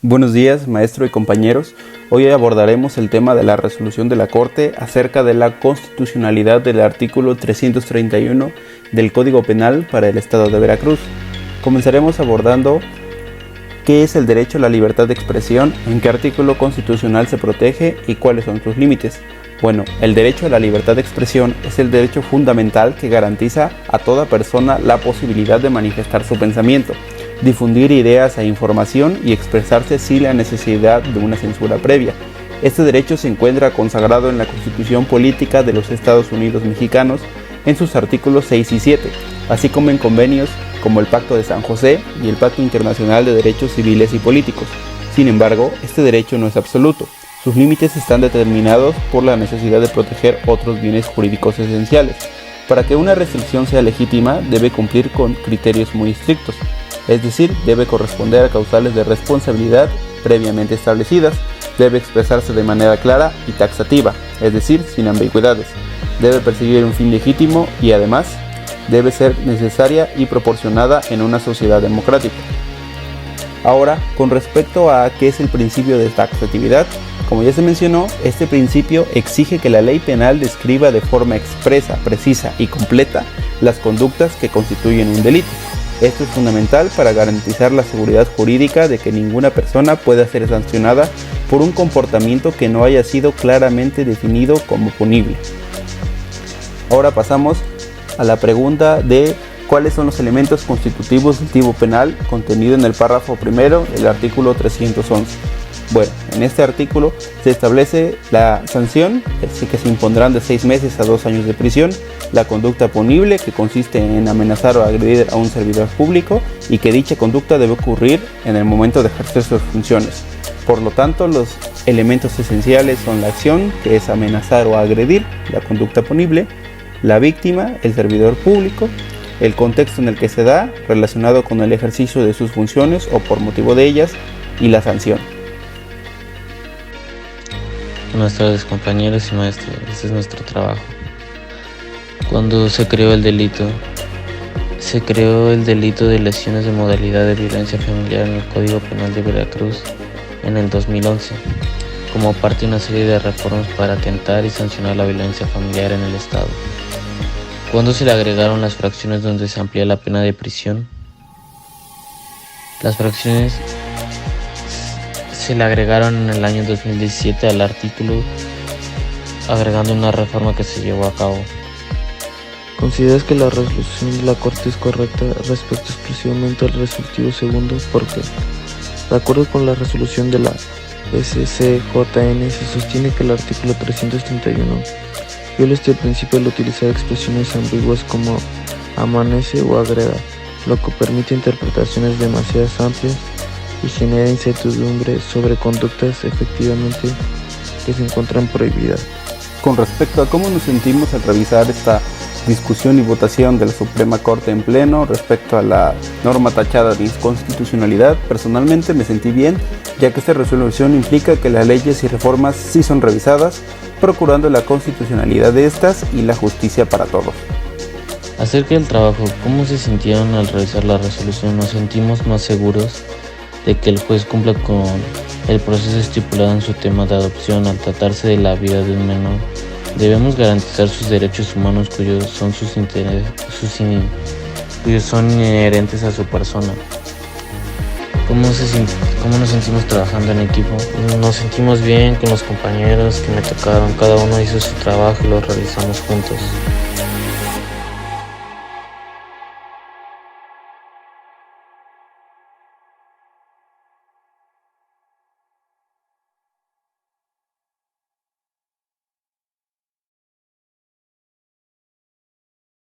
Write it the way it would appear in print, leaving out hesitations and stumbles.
Buenos días, maestro y compañeros. Hoy abordaremos el tema de la resolución de la Corte acerca de la constitucionalidad del artículo 331 del Código Penal para el Estado de Veracruz. Comenzaremos abordando qué es el derecho a la libertad de expresión, en qué artículo constitucional se protege y cuáles son sus límites. Bueno, el derecho a la libertad de expresión es el derecho fundamental que garantiza a toda persona la posibilidad de manifestar su pensamiento, difundir ideas e información y expresarse sin la necesidad de una censura previa. Este derecho se encuentra consagrado en la Constitución Política de los Estados Unidos Mexicanos en sus artículos 6 y 7, así como en convenios como el Pacto de San José y el Pacto Internacional de Derechos Civiles y Políticos. Sin embargo, este derecho no es absoluto. Sus límites están determinados por la necesidad de proteger otros bienes jurídicos esenciales. Para que una restricción sea legítima, debe cumplir con criterios muy estrictos, es decir, debe corresponder a causales de responsabilidad previamente establecidas, debe expresarse de manera clara y taxativa, es decir, sin ambigüedades, debe perseguir un fin legítimo y además debe ser necesaria y proporcionada en una sociedad democrática. Ahora, con respecto a qué es el principio de taxatividad, como ya se mencionó, este principio exige que la ley penal describa de forma expresa, precisa y completa las conductas que constituyen un delito. Esto es fundamental para garantizar la seguridad jurídica de que ninguna persona pueda ser sancionada por un comportamiento que no haya sido claramente definido como punible. Ahora pasamos a la pregunta de cuáles son los elementos constitutivos del tipo penal contenido en el párrafo primero del artículo 311. Bueno, en este artículo se establece la sanción, que se impondrán de 6 meses a 2 años de prisión, la conducta punible, que consiste en amenazar o agredir a un servidor público y que dicha conducta debe ocurrir en el momento de ejercer sus funciones. Por lo tanto, los elementos esenciales son la acción, que es amenazar o agredir, la conducta punible, la víctima, el servidor público, el contexto en el que se da, relacionado con el ejercicio de sus funciones o por motivo de ellas, y la sanción. Buenas tardes, compañeros y maestros, este es nuestro trabajo. Cuando se creó el delito de lesiones de modalidad de violencia familiar en el Código Penal de Veracruz en el 2011, como parte de una serie de reformas para atentar y sancionar la violencia familiar en el Estado. Cuando se le agregaron las fracciones donde se amplía la pena de prisión, las fracciones se le agregaron en el año 2017 al artículo, agregando una reforma que se llevó a cabo. ¿Consideras que la resolución de la Corte es correcta respecto exclusivamente al resolutivo segundo? ¿Por qué? De acuerdo con la resolución de la SCJN, se sostiene que el artículo 331 viola el principio al utilizar expresiones ambiguas como amanece o agrega, lo que permite interpretaciones demasiado amplias y genera incertidumbre sobre conductas efectivamente que se encuentran prohibidas. Con respecto a cómo nos sentimos al revisar esta discusión y votación de la Suprema Corte en pleno respecto a la norma tachada de inconstitucionalidad, personalmente me sentí bien, ya que esta resolución implica que las leyes y reformas sí son revisadas, procurando la constitucionalidad de estas y la justicia para todos. Acerca del trabajo, ¿cómo se sintieron al revisar la resolución? Nos sentimos más seguros de que el juez cumpla con el proceso estipulado en su tema de adopción al tratarse de la vida de un menor. Debemos garantizar sus derechos humanos cuyos son inherentes a su persona. ¿Cómo nos sentimos trabajando en equipo? Nos sentimos bien con los compañeros que me tocaron, cada uno hizo su trabajo y lo realizamos juntos.